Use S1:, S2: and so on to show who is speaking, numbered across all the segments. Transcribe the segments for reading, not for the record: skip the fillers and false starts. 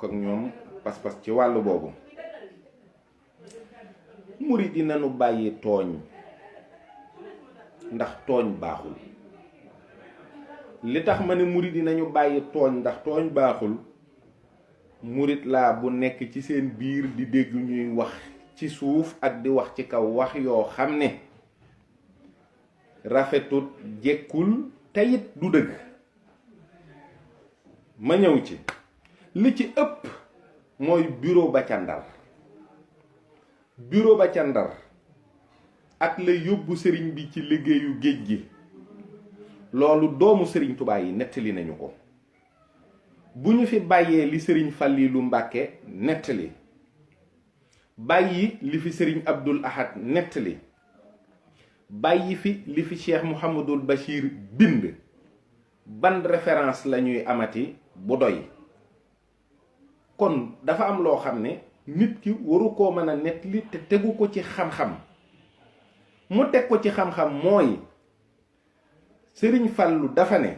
S1: ak ñoom pas-pas ci wàllu boobu. murid yi nañu bàyyi tooñ ndax tooñ baaxul. li tax ma ne murid yi nañu bàyyi tooñ ndax tooñ baaxul, murid laa bu nekk ci seen biir di dégg ñuy wax ci suuf ak di wax ci kaw wax yoo xam ne rafetut, jekkul, teyit du dëgg. ma ñëw ci li ci ëpp mooy bureau ba ca Ndar. bureau ba ca Ndar ak la yóbbu sëriñ bi ci liggéeyu géej gi, loolu doomu sëriñ Tuubaa yi nettali nañu ko. bu ñu fi bàyyee li sëriñ Fallilu Mbàkke nettali, bàyyi li fi sëriñ Abdul Ahad nettali, bàyyi fi li fi Cheikh Mouhamadul Bachir bind, ban référence la ñuy amati bu doy? kon dafa am loo xam ne nit ki waru koo mën a nettali te tegu ko ci xam-xam. mu teg ko ci xam-xam mooy sëriñ Fallu dafa ne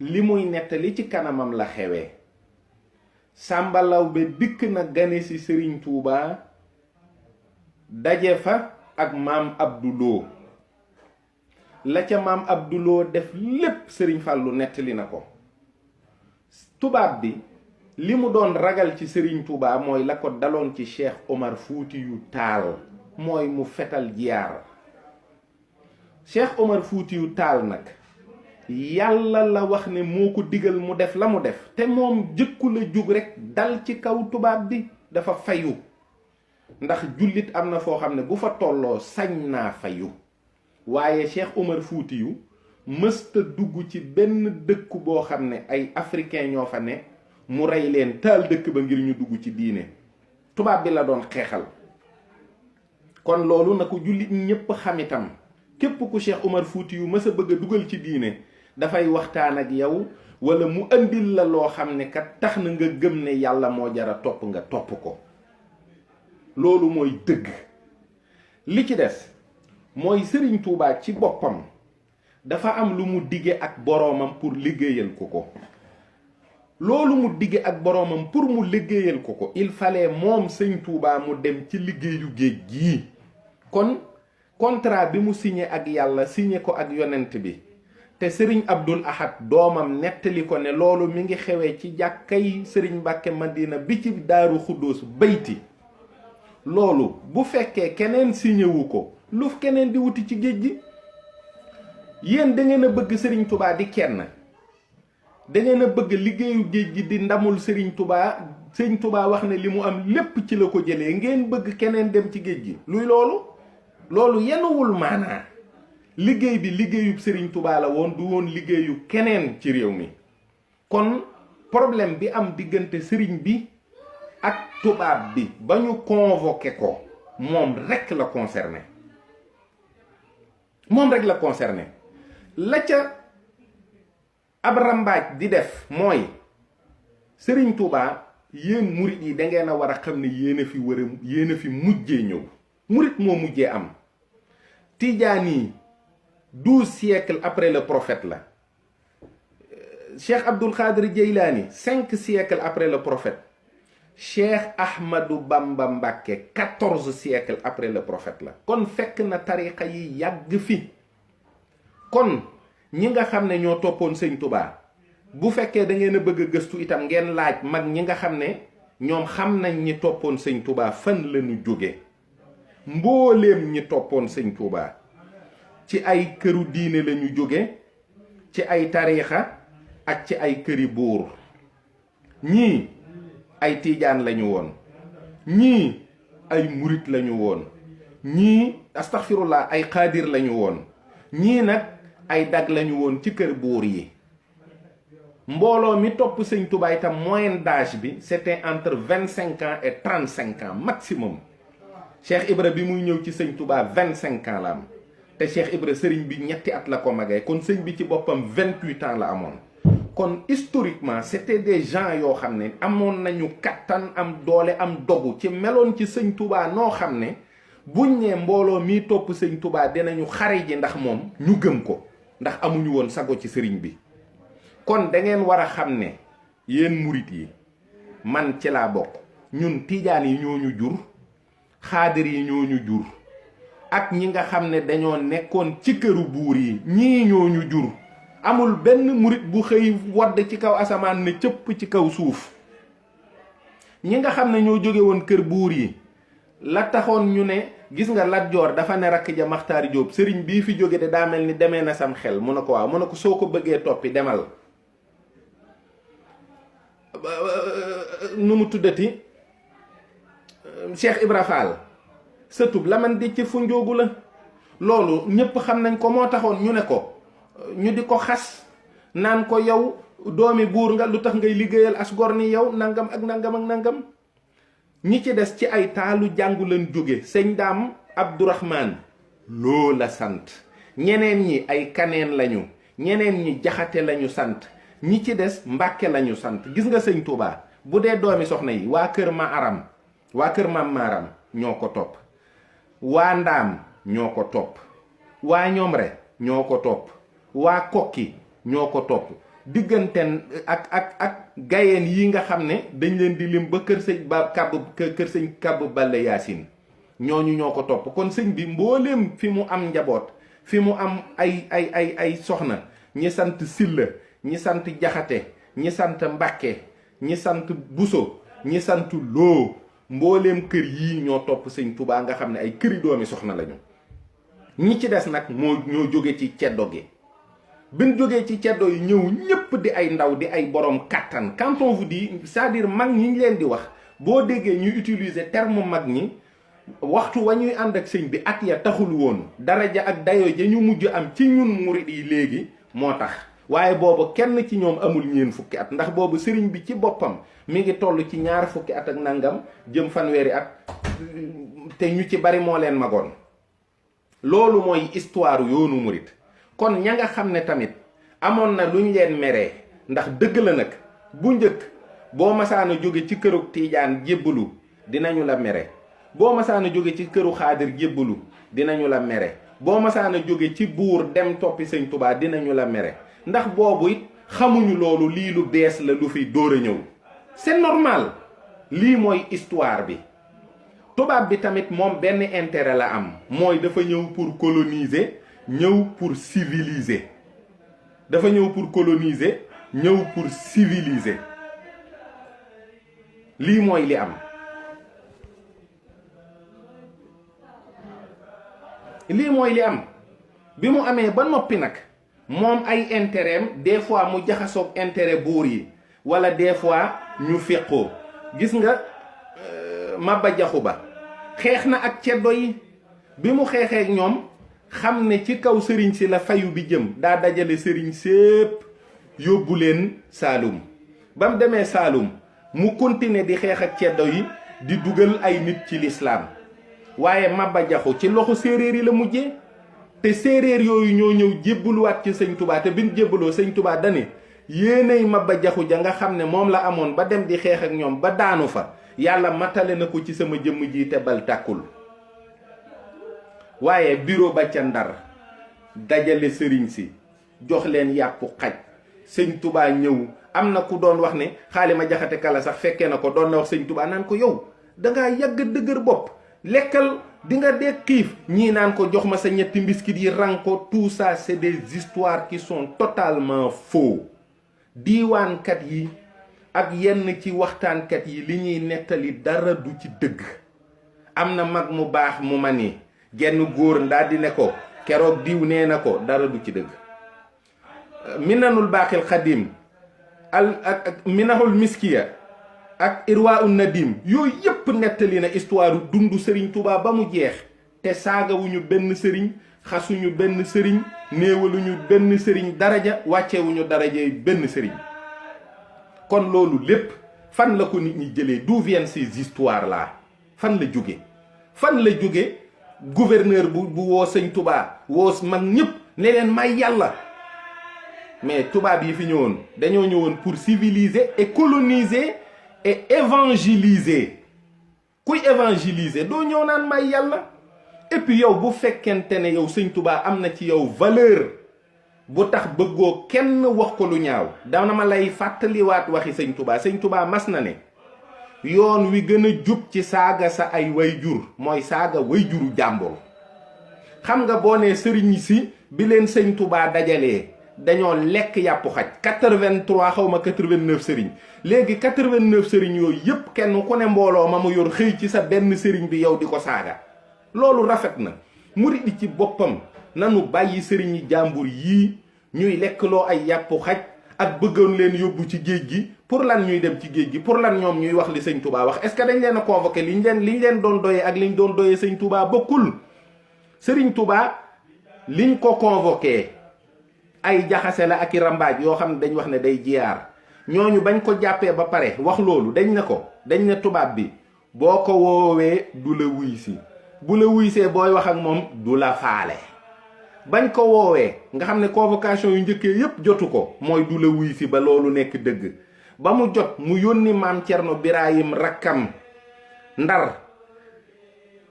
S1: li muy nettali ci kanamam la xewee. Sàmba Lawbe dikk na gane si sëriñ Tuubaa, daje fa ak maam Abduloo. la ca maam Abduloo def lépp sëriñ Fallu nettali na ko. tubaab bi li mu doon ragal ci sëriñ Tuubaa mooy la ko daloon ci Cheikh Omar Fuutiyu Taal, mooy mu fetal jiyaar. Cheikh Omar Fuutiyu Taal nag yàlla la wax ne moo ko digal mu def la mu def, te moom jëkku la jug rekk dal ci kaw tubaab bi, dafa fayu. ndax jullit am na foo xam ne bu fa tolloo sañ naa fayu. waaye Cheikh Omar Fuutiyu mësta dugg ci benn dëkk boo xam ne ay africain ñoo fa ne mu rey leen, taal dëkk ba ngir ñu dugg ci diine. tubaab bi la doon xeexal. kon loolu na ko jullit ñépp xam itam. képp ku Cheikh Omar Fuutiyu mës a bëgg a dugal ci diine dafay waxtaan ak yow, wala mu andil la loo xam ne kat tax na nga gëm ne yàlla moo jara topp, nga topp ko. loolu mooy dëgg. li ci des mooy sëriñ Tuubaa ci boppam dafa am lu mu dige ak boroomam pour liggéeyal ko ko. loolu mu dige ak boroomam pour mu liggéeyal ko ko, il fallait moom sëñ Tuubaa mu dem ci liggéeyu géej gii. kon contrat bi mu signé ak yàlla, signé ko ak yonent bi, te sëriñ Abdul Ahad doomam nettali ko ne loolu mi ngi xewee ci jàkkay sëriñ Mbàkke Madina bi ci Daaru Xuddoos bayti. loolu bu fekkee keneen signé wu ko, lu keneen di wuti ci géej gi? yéen da ngeen a bëgg sëriñ Tuubaa di kenn, da ngeen a bëgg liggéeyu géej gi di ndamul sëriñ Tuubaa. sëriñ Tuubaa wax ne li mu am lépp ci la ko jëlee, ngeen bëgg keneen dem ci géej gi. luy loolu? loolu yenuwul maanaa. liggéey bi liggéeyub sëriñ Tuubaa la woon, du woon liggéeyu keneen ci réew mi. kon problème bi am diggante sëriñ bi ak tubaab bi ba ñu convoqué ko, moom rekk la concerné. moom rekk la concerné. la ca ab rambaaj di def mooy sëriñ Tuubaa, yéen murit yi da ngeen a war a xam ne yéen a fi mujjee ñëw. murit moo mujjee am. Tijaan yi 12 siècles après le prophète la. Cheikh Abdul Xaadir Jeylaani 5 siècles après le prophète. Cheikh Ahmadou Bamba Mbàkke 14 siècles après le prophète la. kon fekk na tariqa yi yàgg fi. kon ñi nga xam ne ñoo toppoon sëñ Tuubaa, bu fekkee da ngeen a bëgg a gëstu itam ngeen laaj mag ñi nga xam ne ñoom xam nañ ñi toppoon sëñ Tuubaa fan lañu jóge. mbooleem ñi toppoon sëñ Tuubaa ci ay këru diine lañu jóge, ci ay tariixa ak ci ay këri buur. ñii ay tiijaan lañu woon, ñii ay murit lañu woon, ñii astaghfirullah ay xaadir lañu woon, ñii nag ay dag lañu woon ci kër buur yi. mbooloo mi topp sëñ Tuubaa itam moyenne d'âge bi c'était entre 25 ans et 35 ans maximum. Cheikh Ibra bi muy ñëw ci sëñ Tuubaa 25 ans la am, te Cheikh Ibra sëriñ bi ñetti at la ko magee, kon sëñ bi ci boppam 28 ans la amoon. kon historiquement c'était des gens yoo xam ne amoon nañu kattan, am doole, am dogu ci meloon ci sëñ Tuubaa noo xam ne buñ ne mbooloo mii topp sëñ Tuubaa dinañu xare ji ndax moom, ñu gëm ko, ndax amuñu woon sago ci sëriñ bi. kon da ngeen war a xam ne yéen murit yi man ci laa bokk. ñun tijaan yi ñoo ñu jur, xaadir yi ñoo ñu jur, ak ñi nga xam ne dañoo nekkoon ci këru buur yi, ñii ñoo ñu jur. amul benn murit bu xëy wadd ci kaw asamaan ne cëpp ci kaw suuf. ñi nga xam ne ñoo jóge woon kër buur yi la taxoon ñu ne, gis nga Lat Joor dafa ne rakk ja Maxtaar Jóob, sëriñ bii fi jóge de daa mel ni demee na sam xel. mu ne ko waaw, mu ne ko soo ko bëggee toppi demal nu mu tuddati, Cheikh Ibra Fall sëtub Laman di ci fu njóogu la. loolu ñépp xam nañ ko, moo taxoon ñu ne ko, ñu di ko xas naan ko yow doomi buur nga, lu tax ngay liggéeyal as gor ni yow, nangam ak nangam ak nangam. ñi ci des ci ay taalu jàngu leen jóge. sëñ Daam Abdourahman loo la sant, ñeneen ñi ay kaneen lañu, ñeneen ñi jaxate lañu sant, ñi ci des Mbàkke lañu sant. gis nga sëñ Touba bu dee doomi soxna yi, waa kër ma aram, waa kër Maam Maaram ñoo ko topp, waa Ndaam ñoo ko topp, waa Ñomre ñoo ko topp, waa Kokki ñoo ko topp. digganteen ak gayeen yi nga xam ne dañ leen di lim ba kër sëñ kàbb Balla Yaasin, ñooñu ñoo ko topp. kon sëñ bi mbooleem fi mu am njaboot, fi mu am ay soxna, ñi sant Silla, ñi sant Jaxate, ñi sant Mbàkke, ñi sant Buso, ñi sant Loo, mbooleem kër yii ñoo topp sëñ Touba nga xam ne ay këri doomi soxna lañu. ñi ci des nag ñoo jóge ci ceddo gi. bin jógee ci ceddo yi ñëw ñépp di ay ndaw, di ay borom kàttan. quand on vous dit, c'est-à-dire mag ñi ñu leen di wax, boo déggee ñuy utiliser terme mag ñi, waxtu wa ñuy ànd ak sëñ bi at ya taxul woon, daraja ak dayo ja ñu mujj am ci ñun murit yi léegi moo tax. waaye boobu kenn ci ñoom amul ñeen fukki at, ndax boobu sëriñ bi ci boppam mi ngi toll ci ñaar fukki at ak nangam jëm fanweeri at, te ñu ci bari moo leen magoon. loolu mooy histoire yoonu murit. kon ña nga xam ne tamit amoon na luñ leen meree, ndax dëgg la nag, bu njëkk boo masaana jóge ci këru tiijaan jébbalu dinañu la mere, boo masaana jóge ci këru xaadir jébbalu dinañu la mere, boo masaana jóge ci buur dem toppi sëñ Touba dinañu la mere. ndax boobu it xamuñu loolu, lii lu bees la, lu fi dóor a ñëw. c'est normal, lii mooy histoire bi. tubaab bi tamit moom benn intérêt la am, mooy dafa ñëw pour coloniser, ñëw pour civiliser. dafa ñëw pour coloniser, ñëw pour civiliser. lii mooy li am. lii mooy li am. bi mu amee ba noppi nag, moom ay intérêt am des fois mu jaxasoog intérêt buur yi, wala des fois ñu féqoo. gis nga Maba Jaxu Ba xeex na ak ceddo yi. bi mu xeexee ak ñoom, xam ne ci kaw sëriñ si la fayu bi jëm, daa dajale sëriñ sépp yóbbu leen Saalum. ba mu demee Saalum mu continuer di xeex ak ceddo yi, di dugal ay nit ci lislaam. waaye Maba Jaxu ci loxo séeréer yi la mujjee, te séeréer yooyu ñoo ñëw jébbaluwaat ci sëñ Touba. te bin jébbaloo sëñ Touba dane yéenay Maba Jaxu ja nga xam ne moom la amoon ba dem di xeex ak ñoom ba daanu fa, yàlla matale na ko ci sama jëmm ji te bal tàkkul. waaye bureau ba ca Ndar dajale sëriñ si jox leen yàppu xaj. sëñ Touba ñëw, am na ku doon wax ne Xaalima Jaxate Kala sax fekkee na ko, doon na wax sëñ Touba naan ko yow dangaa yàgg dëgër bopp, lekkal di nga dee xiif. ñii naan ko jox ma sa ñetti mbiskit yi rang ko. tout ça c'est des histoires qui sont totalement faux. diiwaankat yi ak yenn ci waxtaankat yi li ñuy nettali dara du ci dëgg. am na mag mu baax mu ma ni genn góor ndaa di ne ko keroog diw nee na ko, dara du ci dëgg. minanul baaxil xadim ak minahul miskiya ak irwa un nadim, yooyu yépp nettali na histoire dundu sëriñ Touba ba mu jeex. te saagawuñu benn sëriñ, xasuñu benn sëriñ, néewaluñu benn sëriñ daraja, wàccewuñu darajey benn sëriñ. kon loolu lépp fan la ko nit ñi jëlee? d'où viennent ces histoires là? fan la jóge? fan la jóge gouverneur bu woo sëñ Touba, woo mag ñëpp ne leen may yàlla? mais tubaab yi fi ñëwoon dañoo ñëwoon pour civiliser et coloniser et évangéliser. kuy évangéliser doo ñëw naan may yàlla. et puis yow bu fekkente ne yow sëñ Touba am na ci yow valeur bu tax bëggoo kenn wax ko lu ñaaw, dana ma lay fàttaliwaat waxi sëñ Touba. sëñ Touba mas na ne yoon wi gën a jub ci saaga sa ay wayjur mooy saaga wayjuru jàmbur. xam nga boo nee sëriñ si bi leen sëñ Touba dajalee dañoo lekk yàppu xaj 83 xaw ma 89 sëriñ léegi 89 sëriñ yooyu yépp kenn ku ne mbooloo ma mu yor xëy ci sa benn sëriñ bi yow di ko saaga. loolu rafet na. murid yi ci boppam nanu bàyyi sëriñi jàmbur yii ñuy lekkloo ay yàppu xaj ak bëggoon leen yóbbu ci géej gi. pour lan ñuy dem ci géej gi pour lan ñoom ñuy wax li sëñ Touba wax est-ce que dañ leen a convoqué liñ leen doon doyee ak liñ doon doyee sëñ Touba bokkul. sëriñ Touba liñ ko convoqué ay jaxase la ak i rambaaj yoo xam ne dañ wax ne day jiyaar ñooñu bañ ko jàppee ba pare wax loolu dañ ne tubaab bi boo ko woowee du la wuy si bu la wuysee booy wax ak moom du la faale. bañ ko woowee nga xam ne convocation yu njëkkee yépp jotu ko mooy du la wuy si ba loolu nekk dëgg. ba mu jot mu yónni maam Cerno Birahim rakkam Ndar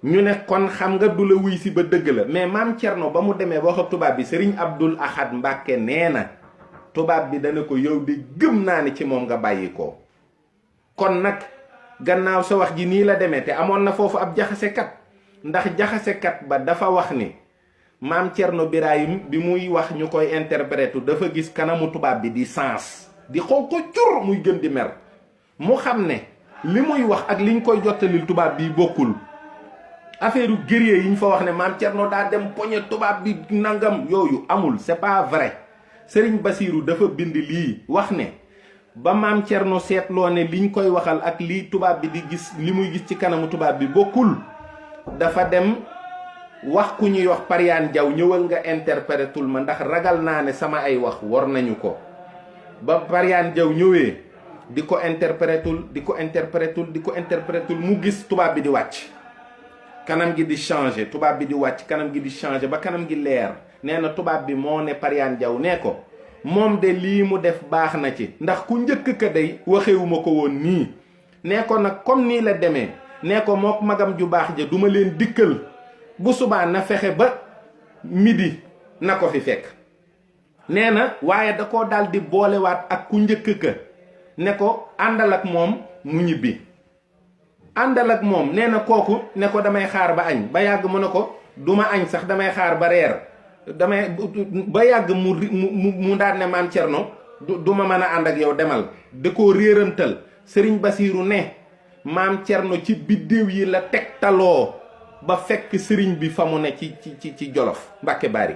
S1: ñu ne kon xam nga du la wuy si ba dëgg la mais maam Cerno ba mu demee wax ak tubaab bi Serigne Abdul Ahad Mbàkke nee na tubaab bi dana ko yow de gëm naa ne ci moom nga bàyyi ko. kon nag gannaaw sa wax ji nii la demee te amoon na foofu ab jaxasekat ndax jaxasekat ba dafa wax ni maam Cerno Birahim bi muy wax ñu koy interpréter dafa gis kanamu tubaab bi di sens. di xonq ko cur muy gën di mer mu xam ne li muy wax ak liñ koy jottalil tubaab bi bokkul. affaire guerrier yi ñu fa wax ne maam Cerno daa dem poñe tubaab bi nangam yooyu amul c'est pas vrai. Sëriñ Basiiru dafa bind lii wax ne ba maam Cerno seetloo ne liñ koy waxal ak lii tubaab bi di gis li muy gis ci kanamu tubaab bi bokkul dafa dem wax ku ñuy wax Pariyaan Jaw ñëwal nga interprétul ma ndax ragal naa ne sama ay wax war nañu ko. ba Pariyaan Jaw ñëwee di ko interprétul mu gis tubaab bi di wàcc kanam gi di changer tubaab bi di wàcc kanam gi di changer ba kanam gi leer nee na tubaab bi moo ne Pariyaan Jaw nee ko moom de lii mu def baax na ci ndax ku njëkk ka day waxewuma ko woon nii nee ko nag comme nii la demee nee ko mook magam ju baax ja duma leen dikkal bu subaa na fexe ba midi na ko fi fekk. nee na waaye da koo daal di boolewaat ak ku njëkk ka ne ko àndal ak moom mu ñibbi. àndal ak moom nee na kooku ne ko damay xaar ba añ ba yàgg mu ne ko duma añ sax damay xaar ba reer ba yàgg mu daan ne maam Cerno du ma mën a ànd ak yow demal da koo réerantal. Sëriñ Basiiru ne maam Cerno ci biddéew yi la tegtaloo ba fekk sëriñ bi fa mu ne ci Jolof Mbàkke Bari.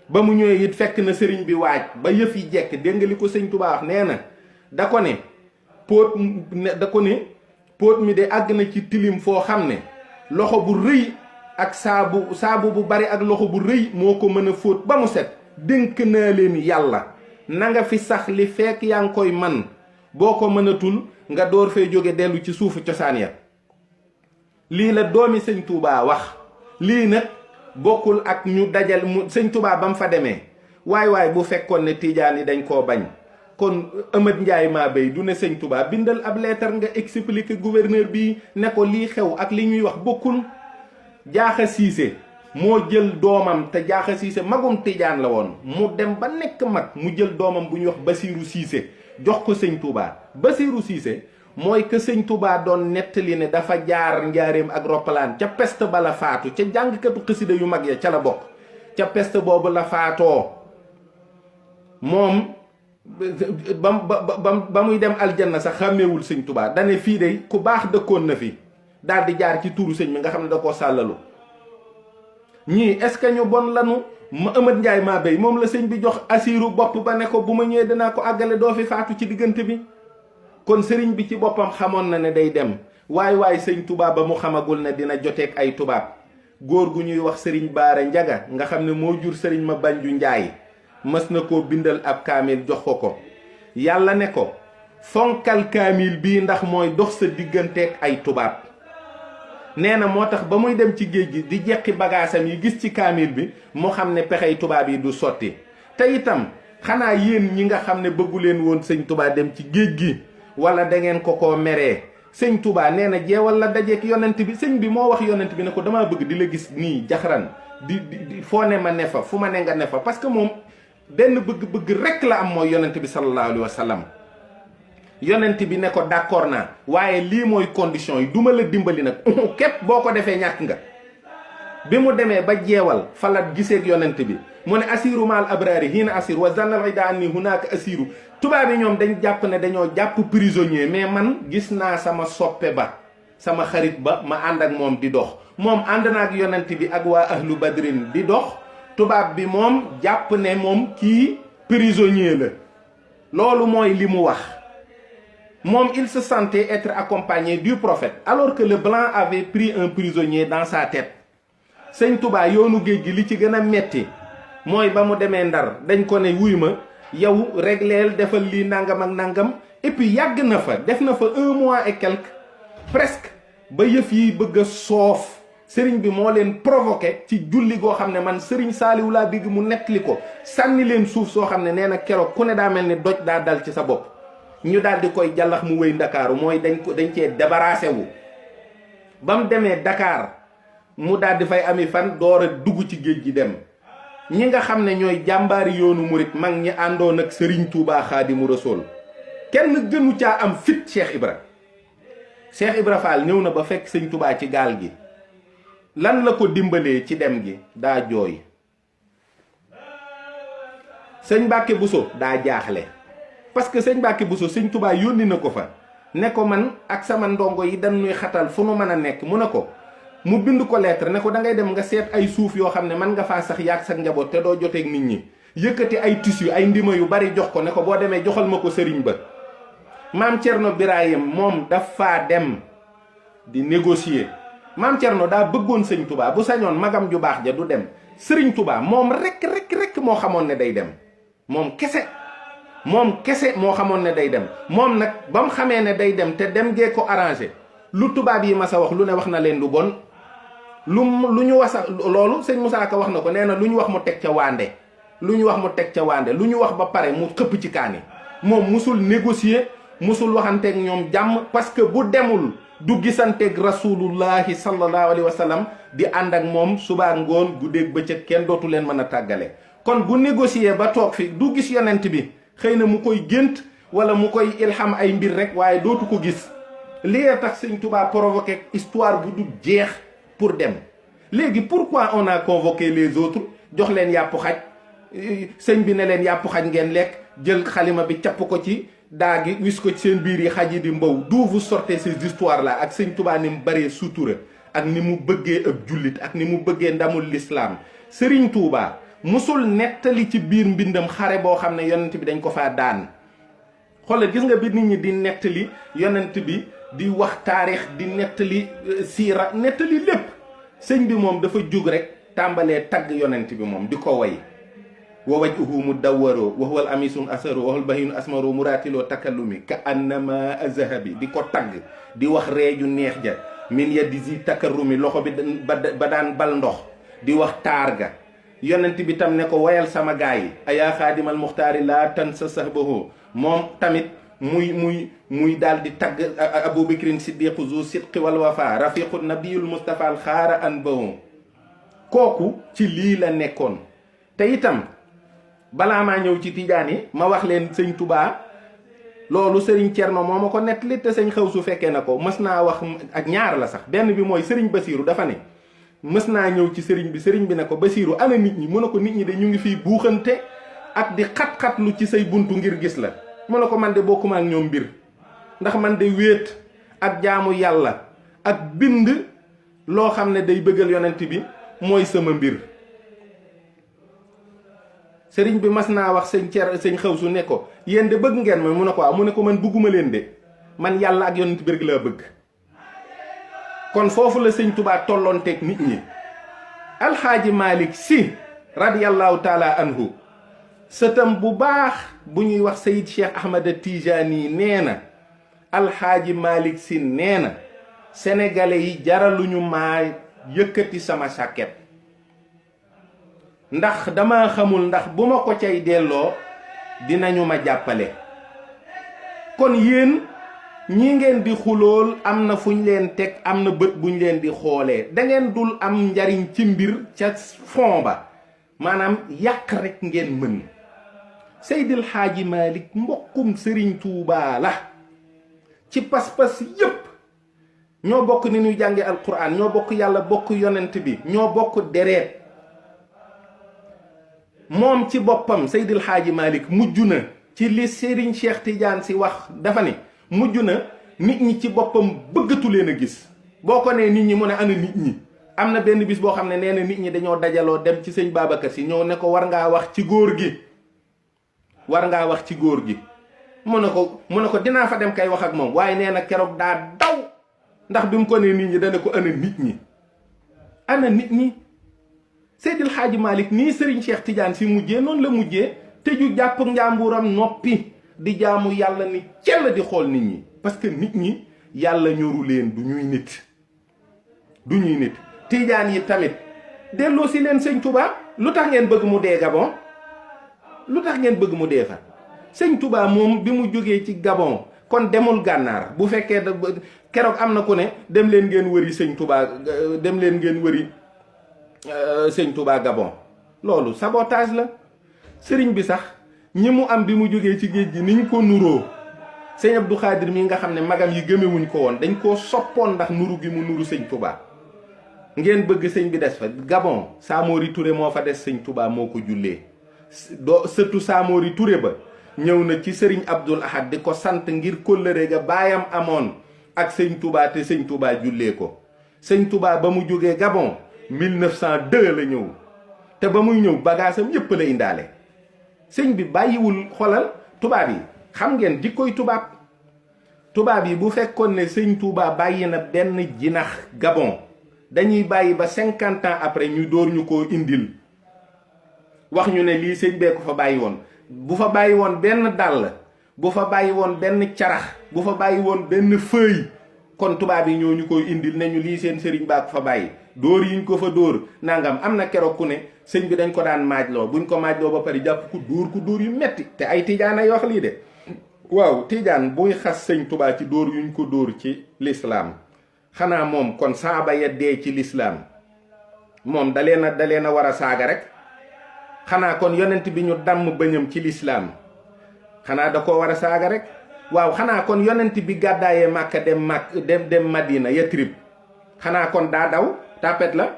S1: ba mu ñëwee it fekk na sëriñ bi waaj ba yëf yi jekk dégg nga li ko sëñ Tuubaa wax nee na da ko ne póot mi de àgg na ci tilim foo xam ne loxo bu rëy ak saabu bu bari ak loxo bu rëy moo ko mën a fóot ba mu set. dénk naa leen yàlla na nga fi sax li fekk yaa ngi koy man boo ko mënatul nga door fee jóge dellu ci suufu cosaan ya. lii la doomi sëñ Tuubaa wax. lii nag bokkul ak ñu dajal sëñ Touba ba mu fa demee waay bu fekkoon ne tiijaan yi dañ koo bañ kon Amad Njaay maa bay du ne sëñ Touba bindal ab leetar nga expliquer gouverneur bi ne ko lii xew ak li ñuy wax bokkul. Jaaxa Siise moo jël doomam te Jaaxa Siise magum tiijaan la woon mu dem ba nekk mag mu jël doomam bu ñuy wax Basiiru Siise jox ko sëñ Touba. Basiiru Siise mooy que sëñ Touba doon nettali ne dafa jaar njaareem ak roppalaan ca peste ba la faatu ca jàngkatu xasida yu mag ya ca la bokk ca peste boobu la faatoo moom ba muy dem aljanna sax xàmmeewul sëñ Touba dane fii de ku baax dëkkoon na fi daal di jaar ci tuuru sëñ bi nga xam ne da koo sàllalu. ñii est-ce que ñu bon lanu ma Amad Njaay maa béy moom la sëñ bi jox asiiru bopp ba ne ko bu ma ñëwee danaa ko àggale doo fi faatu ci diggante bi. kon sëriñ bi ci boppam xamoon na ne day dem waay sëñ Touba ba mu xamagul ne dina joteeg ay tubaab góor gu ñuy wax sëriñ Baara Njaga nga xam ne moo jur sëriñ ma Banju Njaay mës na koo bindal ab kaamil jox ko yàlla ne ko fonkal kaamil bii ndax mooy dox sa digganteeg ay tubaab. nee na moo tax ba muy dem ci géej gi di jeqi bagaasam yi gis ci kaamil bi mu xam ne pexey tubaab yi du sotti. te itam xanaa yéen ñi nga xam ne bëggu leen woon sëñ Touba dem ci géej gi wala da ngeen ko meree sëñ Touba nee na jeewal la dajeek yonent bi sëñ bi moo wax yonent bi ne ko damaa bëgg di la gis nii jaxaran di foo ne ma ne fa fu ma ne nga ne fa parce que moom benn bëgg-bëgg rekk la am mooy yonent bi sallallahu alayhi wa sallam. yonent bi ne ko d'accord naa waaye lii mooy condition yi duma la dimbali nag képp boo ko defee ñàkk nga. bi mu demee ba jeewal falat giseeg yonent bi mu ne asiru maal abrari hiina asir wa zannal ida anni hunaka asiru. tubaab yi ñoom dañ jàpp ne dañoo jàpp prisonnier mais man gis naa sama soppe ba sama xarit ba ma ànd ak moom di dox moom ànd na ak yonent bi ak waa ahlu badrin di dox tubaab bi moom jàpp ne moom kii prisonnier la. loolu mooy li mu wax moom il se sentait être accompagné du prophète alors que le blanc avait pris un prisonnier dans sa tête. sëñ Touba yoonu géej gi li ci gën a metti mooy ba mu demee Ndar dañ ko ne wuy ma yow régleel defal lii nangam ak nangam et puis yàgg na fa def na fa 1 mois et quelque presque ba yëf yi bëgg a soof sëriñ bi moo leen provoqué ci julli goo xam ne man sëriñ Saaliw laa digg mu nettali ko sànni leen suuf soo xam ne nee na keroog ku ne daa mel ni doj daa dal ci sa bopp ñu daal di koy jàllax mu wéy Ndakaaru mooy dañ cee débarrassé wu ba mu demee Dakar mu daal di fay ami fan door a dugg ci géej gi dem ñi nga xam ne ñooy jàmbaari yoonu murit mag ñi àndoon ak Serigne Touba Xaadimu Rasuul kenn gënu caa am fit Cheikh Ibra Fall ñëw na ba fekk sëñ Touba ci gaal gi lan la ko dimbalee ci dem gi daa jooy. sëñ Mbàkke Buso daa jaaxle parce que sëñ Mbàkke Buso sëñ Touba yónni na ko fa ne ko man ak sama ndongo yi dañuy xatal fu nu mën a nekk mu ne ko. mu bind ko lettre ne ko da ngay dem nga seet ay suuf yoo xam ne mën nga faa sax yaag sa njaboot te doo joteeg nit ñi yëkkati ay tissu ay ndima yu bari jox ko ne ko boo demee joxal ma ko sëriñ ba. maam Cerno Birahim moom dafa dem di négocier maam Cerno daa bëggoon sëñ Touba bu sañoon magam ju baax ja du dem sëriñ Touba moom rek moo xamoon ne day dem moom kese moo xamoon ne day dem moom nag ba mu xamee ne day dem te dem gee ko arrangé lu tubaab yi mas a wax lu ne wax na leen lu bon. lu ñu wasa loolu sëñ Moussa Ka wax na ko nee na lu ñu wax mu teg ca waande lu ñu wax ba pare mu xëpp ci kaani moom musul négocier musul waxanteeg ñoom jàmm parce que bu demul du gisanteeg rasulullahi sallallahu alayhi wa sallam di ànd ak moom subaa ngoon guddeeg bëccëg kenn dootu leen mën a tàggale. kon bu négocier ba toog fi du gis yonent bi xëy na mu koy gént wala mu koy ilham ay mbir rek waaye dootu ko gis li tax sëñ Touba provoqué histoire bu du jeex. pour dem léegi pourquoi on a convoqué les autres jox leen yàpp xaj sëñ bi ne leen yàpp xaj ngeen lekk jël xalima bi capp ko ci daa gi wis ko ci seen biir yi xaj yi di mbaw d'où vous sortez ces histoires là ak sëñ Touba ni mu baree sutura ak ni mu bëggee ab jullit ak ni mu bëggee ndamul l'islam sëriñ Touba musul nettali ci biir mbindam xare boo xam ne yonent bi dañ ko faa daan xoolal gis nga bi nit ñi di nettali yonent bi di wax taarix di nettali siira nettali lépp sëñ bi moom dafa jug rek tàmbalee tagg yonent bi moom di ko way wa wajhuhu mudawwaro wa huwa al amisun asaro wa huwa al bahinu asmaro muratiloo takallumi ka annama azhabi di ko tagg di wax reeju neex ja min yadizi takarrumi loxo bi ba daan bal ndox di wax taar ga yonent bi tam ne ko wayal sama gaay yi ayaa xaadimal muxtaari laa tan sa sahbahu moom tamit muy daal di tagg Abubakrin siddiqu zu sidqi wal wafa rafiqu nabiyul mustafa al xaara an bahu kooku ci lii la nekkoon. te itam balaa maa ñëw ci tijaan yi ma wax leen sëñ Touba loolu sëriñ Cerno moo ma ko nettali te sëñ xaw su fekkee na ko mës naa wax ak ñaar la sax benn bi mooy sëriñ Basiiru dafa ne mës naa ñëw ci sëriñ bi ne ko Basiiru ana nit ñi mu ne ko nit ñi de ñu ngi fiy buuxante ak di xat-xatlu ci say buntu ngir gis la mu ne ko man de bokkuma ak ñoom mbir ndax man de wéet ak jaamu yàlla ak bind loo xam ne day bëggal yonent bi mooy sama mbir. sëriñ bi mas naa wax sëñ xaw su ne ko yéen de bëgg ngeen ma mu ne ko waaw mu ne ko man bëgguma leen de man yàlla ak yonent bi rek laa bëgg. kon foofu la sëñ Touba tolloonteeg nit ñi. alxaaji Malick si radiyallahu taala anhu sëtam bu baax bu ñuy wax Sayid Cheikh Ahmada Tijani nee na alxaaji Malick si nee na sénégalais yi jaraluñu maa yëkkati sama sàkket ndax dama xamul ndax bu ma ko cay delloo dinañu ma jàppale. kon yéen ñi ngeen di xulool am na fuñ leen teg am na bët buñ leen di xoolee da ngeen dul am njariñ ci mbir ca fond ba maanaam yàq rek ngeen mën. Seydil Xaaji Malick mbokkum Serigne Touba la ci pas-pas yépp ñoo bokk ni ñuy jànge alquran, ñoo bokk yàlla, bokk yonent bi, ñoo bokk dereet. moom ci boppam Seydil Hadji Malick mujj na ci li Serigne Cheikh Tidiane si wax, dafa ne mujj na nit ñi ci boppam bëggatu leen a gis. boo ko nee nit ñi mu ne ana nit ñi. am na benn bis boo xam ne nee na nit ñi dañoo dajaloo dem ci sëñ Babacar si ñëw ne ko war ngaa wax ci góor gi, war ngaa wax ci góor gi. mu ne ko dinaa fa dem kay wax ak moom, waaye nee na keroog daa daw, ndax bi mu ko nee nit ñi dana ko ana nit ñi, ana nit ñi. Seydil Hadji Malick nii Serigne Cheikh Tidiane si mujjee noonu la mujjee, tëju jàpp njàmburam noppi di jaamu yàlla ni cell di xool nit ñi. parce que nit ñi yàlla ñoru leen, du ñuy nit, du ñuy nit. Tidiane yi tamit delloo si leen sëñ Touba. lu tax ngeen bëgg mu dee Gabon? lu tax ngeen bëgg mu dee fa? sëñ Touba moom bi mu jógee ci Gabon kon demul gànnaar. bu fekkee keroog am na ku ne dem leen ngeen wëri sëñ Touba, dem leen ngeen wëri sëñ Touba Gabon. loolu sabotage la. sëriñ bi sax ñi mu am bi mu jógee ci géej gi niñ ko nuroo, sëñ Abdou Khadir mi nga xam ne magam yi gëmewuñ ko woon, dañ koo soppoon ndax nuru gi mu nuru sëñ Touba. ngeen bëgg sëñ bi des fa. Gabon Samori Touré moo fa des, sëñ Touba moo ko jullee. sëtu Samori Touré ba ñëw na ci sëriñ Abdoul Ahad di ko sant ngir kóllëre ga baayam amoon ak sëñ Touba, te sëñ Touba jullee ko. sëñ Touba ba mu jógee Gabon 1902 la ñëw, te ba muy ñëw bagaasam yépp la indaale. sëñ bi bàyyiwul. xolal tubaab yi xam ngeen jikkoy tubaab yi bu fekkoon ne sëñ Touba bàyyi na benn jinax Gabon, dañuy bàyyi ba 50 ans après ñu door ñu koo indil, wax ñu ne lii sëñ bee ko fa bàyyi woon. bu fa bàyyi woon benn dàll, bu fa bàyyi woon benn carax, bu fa bàyyi woon benn feuille, kon tubaab yi ñoo ñu koy indil ne ñu lii seen sëriñ baa ko fa bàyyi. dóor yiñ ko fa dóor nangam. am na keroog ku ne sëñ bi dañ ko daan maajloo, buñ ko maajloo ba pare jàpp ku dóor yu metti. te ay tijaan ay wax lii de. waaw tijaan buy xas sëñ Touba ci dóor yuñ ko dóor ci lislaam, xanaa moom kon saaba ya dee ci lislaam moom da leen a war a saaga rek. xanaa kon yonent bi ñu damm bëñam ci lislaam xanaa da ko war a saaga rek. waaw xanaa kon yonent bi gàddaayee Màkka dem Madina Yatrib, xanaa kon daa daw tàppet la.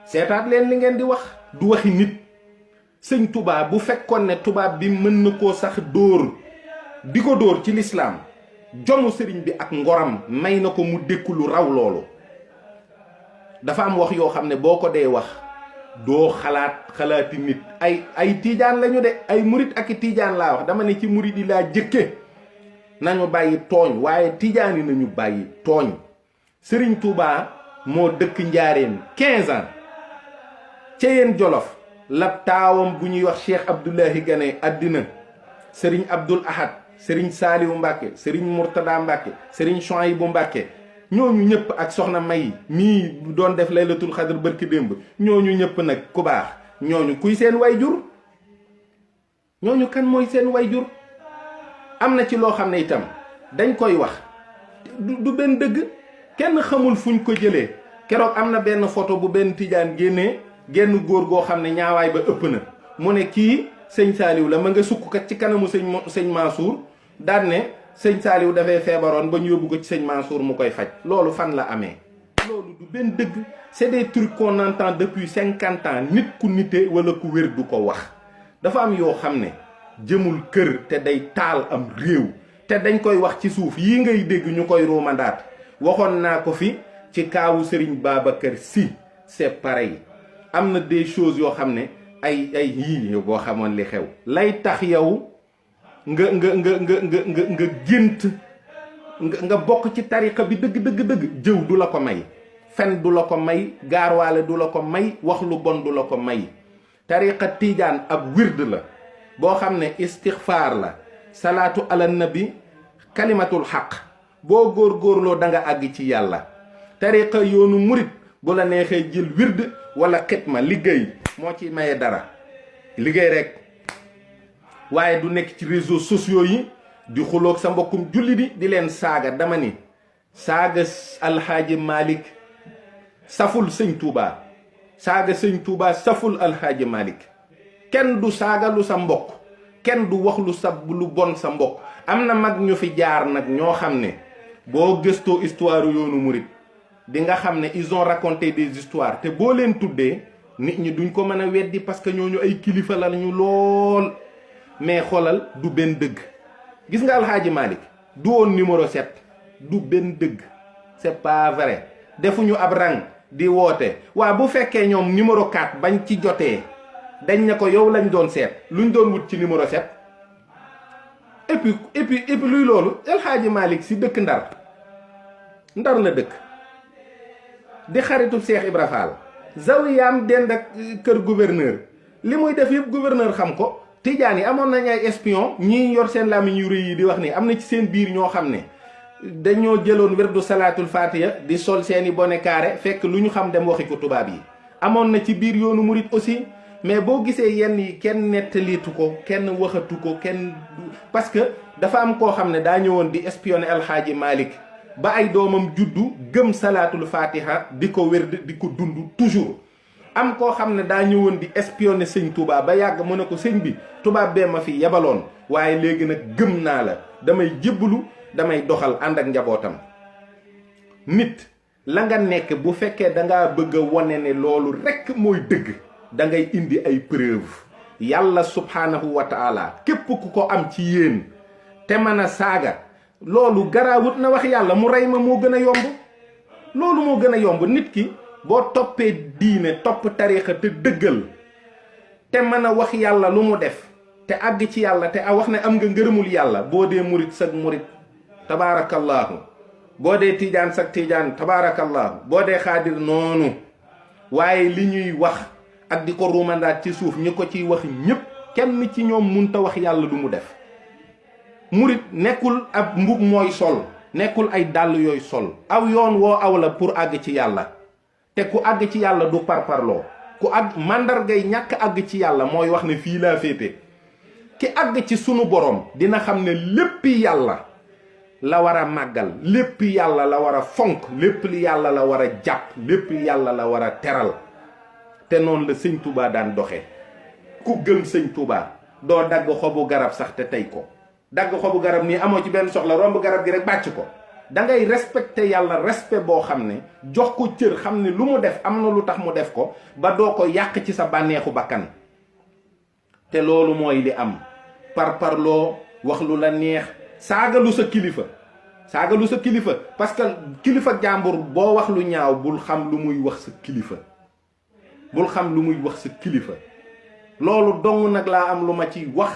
S1: seetaat leen li ngeen di wax, du waxi nit. sëñ Touba bu fekkoon ne tubaab bi mën na koo sax dóor, di ko dóor ci lislaam, jomu sëriñ bi ak ngoram may na ko mu dékku lu raw loolu. dafa am wax yoo xam ne boo ko dee wax doo xalaati nit. ay tiijaan lañu de, ay murit ak i tiijaan laa wax. dama ne ci murit yi laa jëkke nañu bàyyi tooñ, waaye tiijaan yi nañu bàyyi tooñ. sëriñ Touba moo dëkk njaareem 15 ans ca yéen Jolof la taawam bu ñuy wax Cheikh Abdoulahi Gane àddina. sëriñ Abdoul Ahad, sëriñ Saaliwu Mbàkke, sëriñ Murtada Mbàkke, sëriñ Chouaïbou Mbàkke, ñooñu ñëpp ak soxna May mii doon def laylatul xadr bërki démb, ñooñu ñëpp nag ku baax, ñooñu kuy seen wayjur? ñooñu kan mooy seen wayjur? am na ci loo xam ne itam dañ koy wax du benn dëgg, kenn xamul fuñ ko jëlee. keroog am na benn photo bu benn tijaan génnee, genn góor goo xam ne ñaawaay ba ëpp na, mu ne kii sëñ Saaliw la, ma nga sukk kat ci kanamu sëñ Mansour daan ne sëñ Saaliw dafay feebaroon ba ñu yóbbu ko ci sëñ Mansour mu koy faj. loolu fan la amee? loolu du benn dëgg. c'est des trucs qu'on entend depuis 50 ans. nit ku nite wala ku wér du ko wax. dafa am yoo xam ne jëmul kër te day taal am réew, te dañ koy wax ci suuf. yii ngay dégg ñu koy ruumandaat. waxoon naa ko fi ci kaawu Serigne Babacar Sy, c'est pareil. am na des choses yoo xam ne ay yii boo xamoon li xew lay tax yow nga gént nga bokk ci tariqa bi dëgg jëw du la ko may, fen du la ko may, gaarwaale du la ko may, wax lu bon du la ko may. tariqa tiijaan ab wird la boo xam ne istixfaar la, salaatu ala nabi, kalimatul xaq. boo góorgóorloo da nga àgg ci yàlla. tariqa yoonu murit bu la neexee jël wird wala xitma, liggéey moo ci maye dara, liggéey rek. waaye du nekk ci réseaux sociaux yi di xuloog sa mbokkum julli di leen saaga. dama ni saaga alxaaji Malick saful sëñ Touba, saaga sëñ Touba saful alxaaji Malick. kenn du saaga lu sa mbokk, kenn du wax lu bon sa mbokk. am na mag ñu fi jaar nag ñoo xam ne boo gëstoo histoire yoonu murit di nga xam ne ils ont raconté des histoires te boo leen tuddee nit ñi duñ ko mën a weddi parce que ñooñu ay kilifa la ñu lool. mais xoolal du benn dëgg gis nga alxaaji Malick du woon numéro 7 du benn dëgg c'est pas vrai defuñu ab rang di woote waa bu fekkee ñoom numéro 4 bañ ci jotee dañ ne ko yow lañ doon seet luñ doon wut ci numéro 7 et puis luy loolu alxaaji Malick si dëkk ndar la dëkk di xaritu Cheikh Ibra Fall zawiyaam dend ak kër gouverneur li muy def yëpp gouverneur xam ko tijaan yi amoon nañ ay espion ñii yor seen làmmiñ yu rëy yi di wax nii am na ci seen biir ñoo xam ne dañoo jëloon werdu salaatul fatiha di sol seeni bonnet carré fekk lu ñu xam dem waxi ko tubaab yi amoon na ci biir yoonu murit aussi mais boo gisee yenn yi kenn nettaliitu ko kenn waxatu ko kenn parce que dafa am koo xam ne daa ñëwoon di espionner alxaaji Malick ba ay doomam juddu gëm salaatul fatiha di ko wérd di ko dund toujours am koo xam ne daa ñëwoon di espionner sëñ Touba ba yàgg mu ne ko sëñ bi tubaab bee ma fi yebaloon waaye léegi nag gëm naa la damay jébbalu damay doxal ànd ak njabootam. nit la nga nekk bu fekkee dangaa bëgg a wone ne loolu rekk mooy dëgg da ngay indi ay preuve yàlla subhaanahu wa taala képp ku ko am ci yéen te mën a saaga loolu garaawut na wax yàlla mu rey ma moo gën a yomb loolu moo gën a yomb nit ki boo toppee diine topp tariixa te dëggal te mën a wax yàlla lu mu def te àgg ci yàlla te a wax ne am nga ngërëmul yàlla boo dee murit sag murit tabaarakallaahu boo dee tiijaan sag tiijaan tabaarakallaahu boo dee xaadir noonu waaye li ñuy wax ak di ko ruumandaat ci suuf ñi ko ciy wax ñépp kenn ci ñoom munta wax yàlla lu mu def murit nekkul ab mbub mooy sol nekkul ay dàll yooyu sol aw yoon woo aw la pour àgg ci yàlla te ku àgg ci yàlla du parparloo ku àgg màndargay ñàkk àgg ci yàlla mooy wax ne fii laa féete ki àgg ci sunu borom dina xam ne léppi yàlla la war a màggal léppi yàlla la war a fonk lépp li yàlla la war a jàpp lépp yàlla la war a teral te noonu la sëñ Touba daan doxe ku gëm sëñ Touba doo dagg xobu garab sax te tey ko dagg xobu garab nii amoo ci benn soxla romb garab gi rek bàcc ko da ngay respecté yàlla respect boo xam ne jox ko cër xam ne lu mu def am na lu tax mu def ko ba doo ko yàq ci sa bànneexu bakkan te loolu mooy li am parparloo wax lu la neex saagalu sa kilifa parce que kilifa jàmbur boo wax lu ñaaw bul xam lu muy wax sa kilifa loolu dong nag laa am lu ma ci wax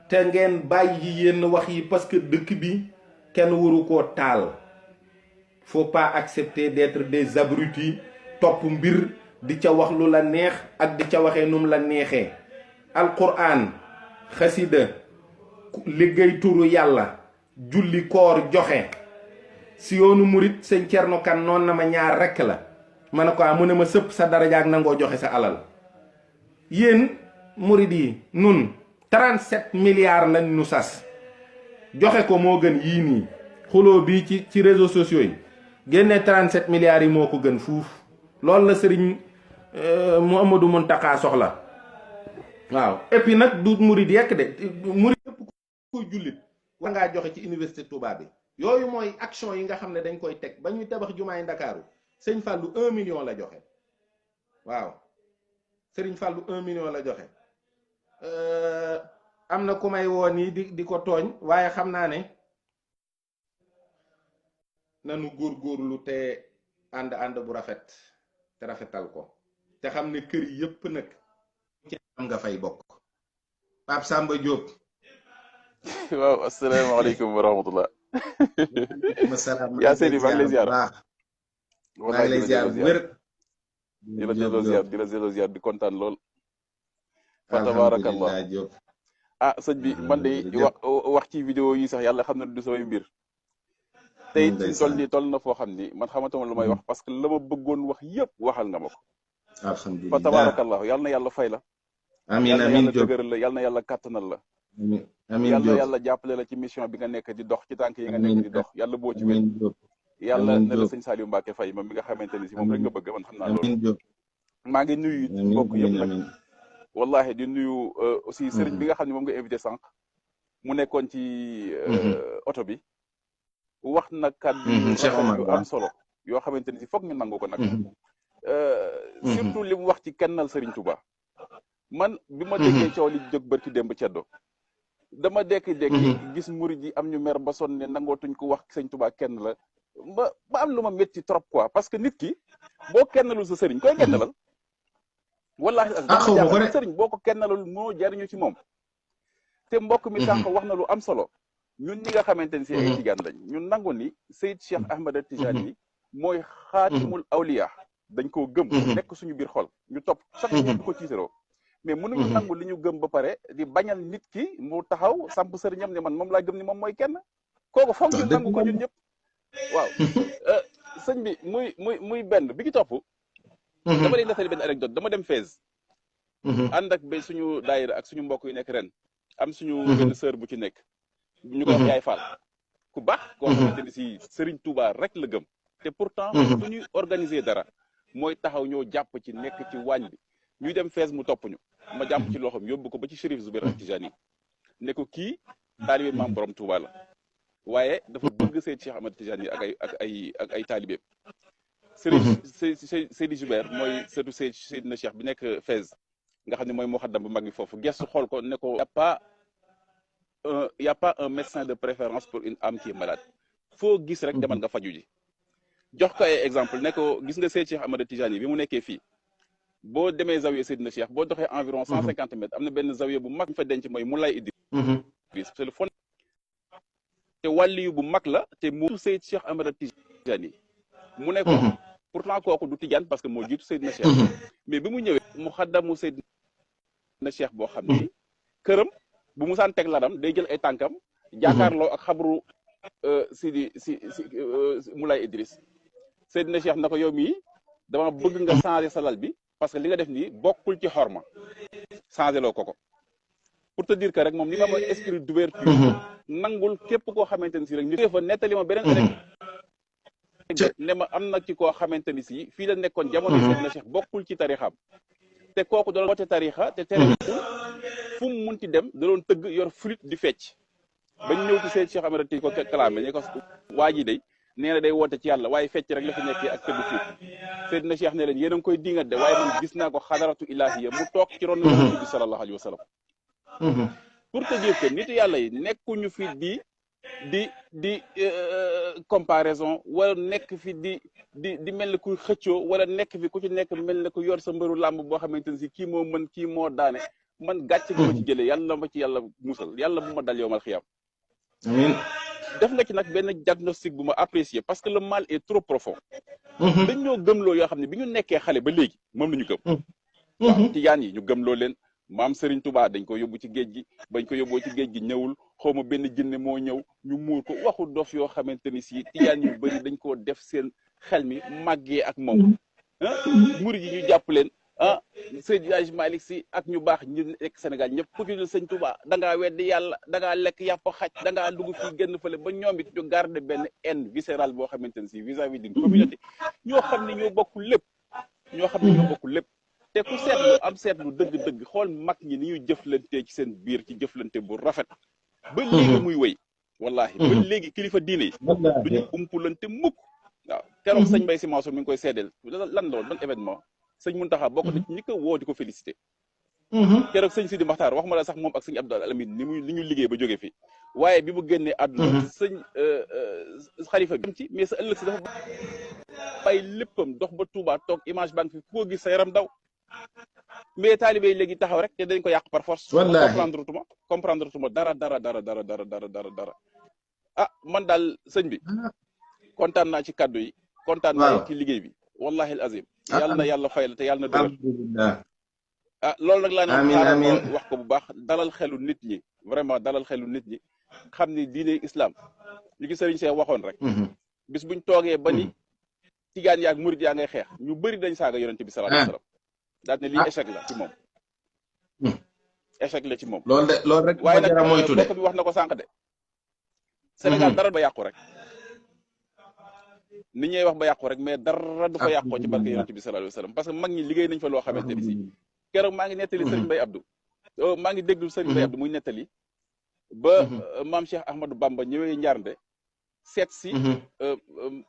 S1: te ngeen bàyyi yenn wax yi parce que dëkk bi kenn waru koo taal faut pas accepter d'être des abrutis topp mbir di ca wax lu la neex ak di ca waxee num la neexee alquran xasida liggéey turu yàlla julli koor joxe si yoonu murit sëñ Cerno Kan noon na ma ñaar rekk la ma ne ko mu ne ma sëpp sa daraja ak nangoo joxe sa alal yéen murit yi nun 37 milliards lañ nu sas joxe ko moo gën yii nii xuloo bii ci réseaux sociaux yi génne 37 milliards yi moo ko gën fuuf loolu la sëriñ Mouhamadou Mountakha soxla waaw et puis nag du murit yekk de murit yëpp koy jullit war ngaa joxe ci université Touba bi yooyu mooy action yi nga xam ne dañ koy teg ba ñuy tabax jumaay Ndakaaru sëñ Fallou 1 million la joxe waaw sëriñ Fallou 1 million la joxe am na ku may woo nii di ko tooñ waaye xam naa ne nanu góorgóorlu te ànd bu rafet te rafetal ko te xam ne kër yëpp nag ci am nga fay bokk. Pape Samba Diop.
S2: waaw asalaamaaleykum wa rahmatullah. yaa Seydi maa ngi lay ziar.
S1: maa ngi lay ziar bu wér.
S2: di la delloo ziar di kontaan lool. fa tabaarakallah sëñ bi man de wax ci vidéo yi sax yàlla xam na du samay mbir. tey it toll na foo xam ni man xamatuma lu may wax parce que la ma bëggoon wax yëpp waxal nga ma ko.
S1: alhamdulilah
S2: fa tabaarakallah yàlla na yàlla fay la.
S1: amiin amiin Diop
S2: yàlla na yàlla kàttanal la.
S1: amiin
S2: yàlla yàlla jàppale la ci mission bi nga nekk di dox ci tànk yi nga nekk di dox yàlla boo ci wér. yàlla na la sëñ Saliou Mbacke Faye moom mi nga xamante ni si moom rek nga bëgg man xam naa loolu. maa ngi nuyu mbokk yëpp nag. wallahi di nuyu aussi sëriñ bi nga xam ne moom nga invité sànq. mu nekkoon ci oto bi wax na kàddu yu am solo yoo xamante ni si foog ñu nangu ko nag surtout li mu wax ci kennal Serigne Touba man bi ma déggee coow li jóg bërki démb ceddo dama dekki gis murid yi am ñu mer ba sonn ne nangootuñ ko wax Serigne Touba kenn la ba am lu ma métti trop quoi parce que nit ki boo kennalul sa sëriñ koy kennalal wallaahi sëriñ boo ko kennalul moo jariñu ci moom te mbokk mi sànq wax na lu am solo ñun ñi nga xamante ni si ay tijaan lañ ñun nangu ni Seyd Cheikh Ahmad Tijani yi mooy xaatimul awliya dañ koo gëm nekk suñu biir xol ñu topp sax ñu ko tiitaroo mais mënuñu nangu li ñu gëm ba pare di bañal nit ki mu taxaw samp sëriñam ne man moom laa gëm ni moom mooy kenn kooku foog ñu nangu ko ñun ñëpp waaw sëñ bi muy benn bi ki topp dama lay nettali benn anecdote dama dem Fès ànd ak ba suñu daayira ak suñu mbokk yu nekk ren am suñu benn sœur bu ci nekk ñu ko wax Yaay Fall ku baax koo xamante ni si Serigne Touba rek la gëm te pourtant su ñuy organiser dara mooy taxaw ñoo jàpp ci nekk ci waañ bi ñuy dem Fès mu topp ñu ma jàpp ci loxoom yóbbu ko ba ci Chérif Zoubair Tijani ne ko kii taalibe maam borom Touba la waaye dafa bëgg Seyd Cheikh Ahmad Tijani ak ay taalibeem Seydi Zoubair mooy sëtu Seydina Cheikh bi nekk Fès nga xam ne mooy muxaddam bu mag bi foofu gestu xool ko ne ko y a pas un médecin de préférence pour une âme qui est malade foo gis rek demal nga faju ji jox ko ay exemple ne ko gis nga Seyd Cheikh Ahmad Tijani bi mu nekkee fii boo demee zawiya Seydina Cheikh boo doxee environ 150 mètres am na benn zawiya bu mag fa denc mooy Moulay Idriss c'est le fond te wàlliyu bu mag la te mu Seyd Cheikh Ahmad Tijani mu ne ko pourtant kooku du tijaan parce que moo jiitu Seydina Cheikh mais bi mu ñëwee mu xaddamu Seydina Cheikh boo xam ni këram bu musaan teg laram day jël ay tànkam jaakaarloo ak xabru si Moulay Idriss Seydina Cheikh na ko yow mii dama bëgg nga changer sa lal bi parce que li nga def nii bokkul ci xorma changer loo ko pour te dire que rek moom li nga am esprit d'ouverture nangul képp koo xamante ni si rek ñu fa nettali ma beneen ne ma am na ci koo xamante ni si fii la nekkoon jamono Seydina Cheikh bokkul ci tarixam te kooku doon woote tarixa te tere fu mu munti dem da doon tëgg yor flûte di fecc bañ ñëw ci Seyd Cheikh Ahmad Tijani ko kalaame ne ko waa ji day nee na day woote ci yàlla waaye fecc rek la fi nekkee ak tëgg flûte Seydina Cheikh ne leen yéen a ngi koy dingat de waaye man gis naa ko xadaratu ilahiya mu toog ci ron Yonent bi sallallahu alayhi wa sallam pour te dire que nit yàlla yi nekkuñu fi di comparaison wala nekk fi di mel ne kuy xëccoo wala nekk fi ku ci nekk mel ne ku yor sa mbëru làmb boo xamante ne si kii moo mën kii moo daane man gàcce gi ma ci jëlee yàlla ma ci yàlla musal yàlla bu ma dal yowmal xiyam amiin def nga ci nag benn diagnostic bu ma apprécié parce que le mal est trop profond dañ ñoo gëmloo yoo xam ne bi ñu nekkee xale ba léegi moom la ñu gëm waaw tijaan yi ñu gëmloo leen maam Serigne Touba dañ ko yóbbu ci géej gi bañ ko yóbboo ci géej gi ñëwul xawma benn jinne moo ñëw ñu muur ko waxu dof yoo xamante ni si tijaan yu bëri dañ koo def seen xel mi màggee ak moom murid yi ñu jàpp leen Seydi Hadji Malick Sy ak ñu baax ñu nekk Sénégal ñëpp ku ci dul Sëñ Touba da ngaa weddi yàlla da ngaa lekk yàpp xaj da ngaa dugg fii génn fële ba ñoom it ñu garder benn haine viscérale boo xamante ni si vis-à-vis d'une communauté ñoo xam ne ñoo bokk lépp te ku seetlu am seetlu dëgg-dëgg xool mag ñi ni ñuy jëflantee ci seen biir ci jëflante bu rafet ba léegi muy wéy wallahi ba léegi kilifa diine yi duñu umpulante mukk waaw keroog sëñ Mbaye Sy Mansour mi ngi koy seedeel lan la woon ban événement sëñ Mountakha bokk na ci ñi ko woo di ko félicité keroog sëñ Sidi Maxtaar waxuma la sax moom ak sëñ Abdou Alamine ni ñu liggéey ba jóge fi waaye bi mu génnee àdduna sëñ xalifa bi ci mais sa ëllëg si dafa bàyyi léppam dox ba Touba toog image banque fi ku ko gis sa yaram daw mais taalibe yi léegi taxaw rek te dañ ko yàq par force comprendre tuma dara man daal sëñ bi kontaan naa ci kaddu yi kontaan naa ci liggéey bi wallahi al azim yàlla na yàlla fay la te yàlla na dëgër loolu nag laa ne xaaral wax ko bu baax dalal xelu nit ñi vraiment dalal xelu nit ñi xam ni diine islam ñu gi sëriñ see waxoon rek bis buñ toogee ba ni tijaan yaak murid yaa ngay xeex ñu bëri dañ saaga yonente bi sallallahu alayhi wasallam daal ne lii échec la ci moom échec la ci moom
S1: loolu rek waaye nag
S2: mbokk bi wax na ko sànq de Sénégal dara ba yàqu rek ni ñuy wax ba yàqu rek mais dara du fa yàqoo ci barke yonente bi sallallahu alayhi wasallam parce que mag ñi liggéey nañ fa loo xamante ni si keroog maa ngi nettali Serigne Mbaye Abdou maa ngi déglu Serigne Mbaye Abdou muy nettali ba maam Cheikh Ahmadou Bamba ñëwee Njaarnde seet si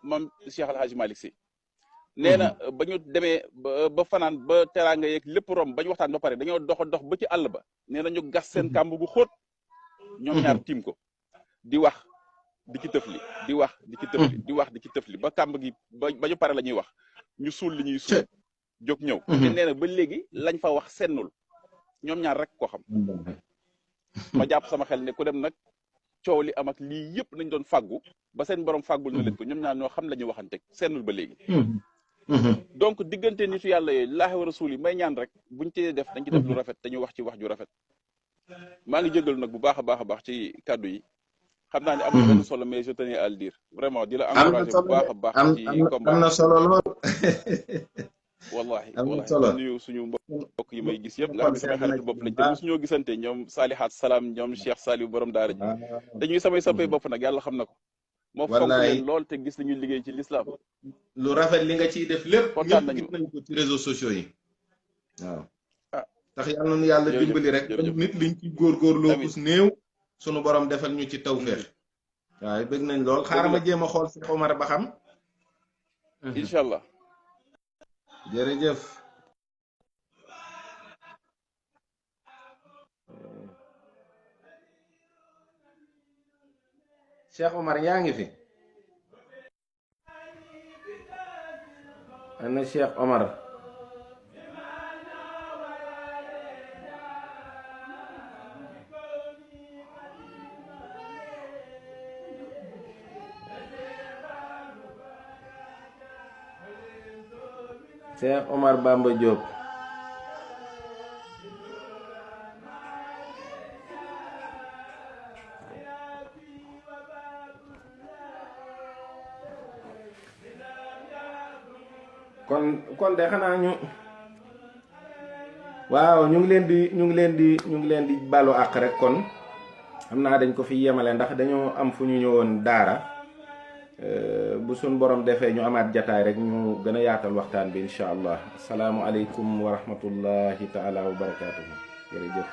S2: maam Cheikh Alhaji Malick Sy nee na ba ñu demee ba fanaan ba teraanga yeeg lépp rom ba ñu waxtaan ba pare dañoo dox ba ci àll ba nee na ñu gas seen kàmb gu xóot ñoom ñaar tiim ko di wax di ci tëfli di wax di ci tëfli di wax di ci tëfli ba kàmb gi ba ñu pare la ñuy wax ñu suul li ñuy suul jóg ñëw te nee na ba léegi lañ fa wax sennul ñoom ñaar rek ko xam ma jàpp sama xel ne ku dem nag coow li am ak lii yëpp nañ doon fàggu ba seen borom fàggul na leen ko ñoom ñaar ñoo xam la ñuy waxante sennul ba léegi donc diggante nitu yàlla yooyu laahi wa rasuul yi may ñaan rek buñ ci def dañ ci def lu rafet te ñu wax ci wax ju rafet maa ngi jégalu nag bu baax a baax ci kàddu yi xam naa ne am na benn solo mais je tenais à le dire vraiment di la encouragé bu baax a baax ci combat
S3: am na solo lool
S2: wallahi wallahi nuyu suñu mbokk yi may gis yëpp nga xam ne samay xarit bopp lañ te mosuñoo gisante ñoom Salihaat Salaam ñoom Cheikh Saliou borom daara ji dañuy samay sappee bopp nag yàlla xam na ko moo fonk leen lool te gis nañuy liggéey ci l'islam
S3: lu rafet li nga ciy def lépp
S2: kontaan
S3: ñëpp gis nañ ko ci réseaux sociaux yi waaw tax yàlla nañu yàlla dimbali rek nit liñ ci góorgóorloo kus néew sunu borom defal ñu ci tawfeex waaye bëgg nañ lool xaaral ma jéem a xool si Omar ba xam
S2: incha allah
S3: jërëjëf Cheikh Omar yaa ngi fi ana Cheikh Omar Cheikh Omar Bamba Diop kon de xanaa ñu waaw ñu ngi leen di balu àq rek kon xam naa dañ ko fi yemale ndax dañoo am fu ñu ñëwoon daara bu suñ borom defee ñu amaat jataay rek ñu gën a yaatal waxtaan bi incha allah asalaamualeykum wa rahmatullahi taala wa barakaatuhu jërëjëf